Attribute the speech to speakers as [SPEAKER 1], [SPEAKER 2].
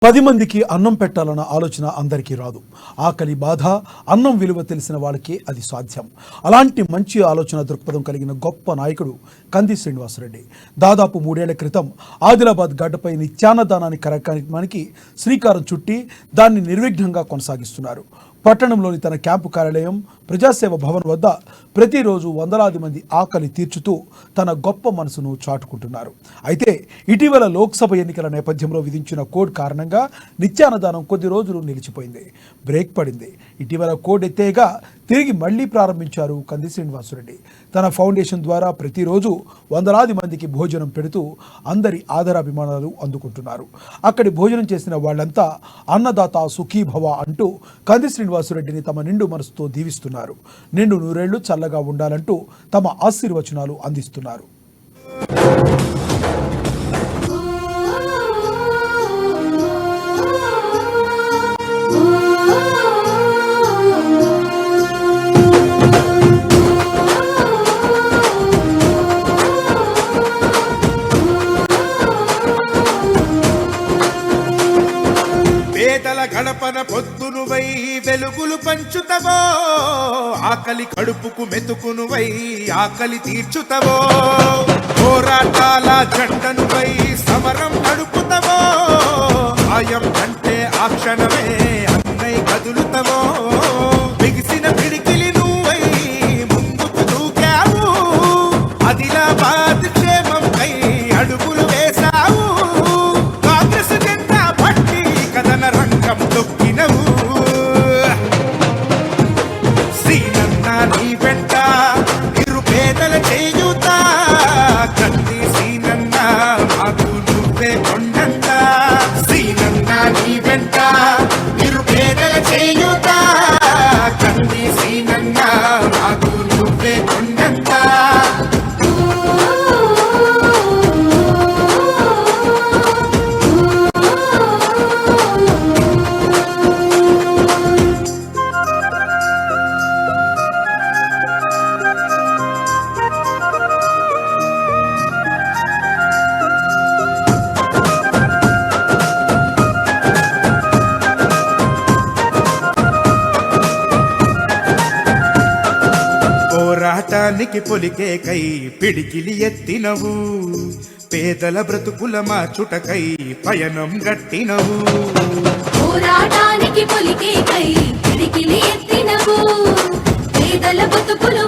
[SPEAKER 1] 10 మందికి అన్నం పెట్టాలన్న ఆలోచన అందరికీ రాదు. ఆకలి బాధ, అన్నం విలువ తెలిసిన వాళ్ళకే అది సాధ్యం. అలాంటి మంచి ఆలోచన దృక్పథం కలిగిన గొప్ప నాయకుడు కంది శ్రీనివాసరెడ్డి. దాదాపు 3 ఏళ్ల క్రితం ఆదిలాబాద్ గడ్డపై నిత్యాన్నదానాన్ని కార్యక్రమానికి శ్రీకారం చుట్టి దాన్ని నిర్విఘ్నంగా కొనసాగిస్తున్నారు. పట్టణంలోని తన క్యాంపు కార్యాలయం ప్రజాసేవ భవన్ వద్ద ప్రతిరోజు వందలాది మంది ఆకలి తీర్చుతూ తన గొప్ప మనసును చాటుకుంటున్నారు. అయితే ఇటీవల లోక్సభ ఎన్నికల నేపథ్యంలో విధించిన కోడ్ కారణంగా నిత్యాన్నదానం కొద్ది రోజులు నిలిచిపోయింది, బ్రేక్ పడింది. ఇటీవల కోడ్ ఎత్తేగా తిరిగి మళ్లీ ప్రారంభించారు కంది శ్రీనివాసరెడ్డి. తన ఫౌండేషన్ ద్వారా ప్రతిరోజు వందలాది మందికి భోజనం పెడుతూ అందరి ఆదరాభిమానాలు అందుకుంటున్నారు. అక్కడి భోజనం చేసిన వాళ్ళంతా అన్నదాత సుఖీభవ అంటూ కంది శ్రీనివాసరెడ్డిని తమ నిండు మనసుతో దీవిస్తున్నారు. నిండు నూరేళ్లు చల్లగా ఉండాలంటూ తమ ఆశీర్వచనాలు అందిస్తున్నారు.
[SPEAKER 2] పేదల గడపన పొద్దునువై వెలుగులు పంచుతవో, ఆకలి కడుపుకు మెతుకునువై ఆకలి తీర్చుతవో, పోరాటాల జెండనువై సమరం నడుపుతవో, ఆయం అంటే ఆ క్షణమే అన్నై కదులుతవో, బిగిసిన పిడికిలి నువ్వై ముందుకు దూకావు, ఆదిలాబాద్ క్షేమంపై అడుగులు వేశావు, కాంగ్రెస్ జెండా పట్టి కథన రంగం తొక్కినవు, సీనన్న నీ వెంట నిరుపేదల చేయుత, కంది సీనన్న మాకు నువ్వే కొండంత, సీనన్న నీ వెంట నిరుపేదల చేయుత, కంది సీనన్న మాకు నువ్వే కొండంత. పోరాటానికి పొలికే కై పిడికిలి ఎత్తినవు, పేదల బ్రతుకుల మార్చుటకై పయనం గట్టినవు,
[SPEAKER 3] పోరాటానికి పొలికే కై పిడికిలి ఎత్తినవు, పేదల బ్రతుకులు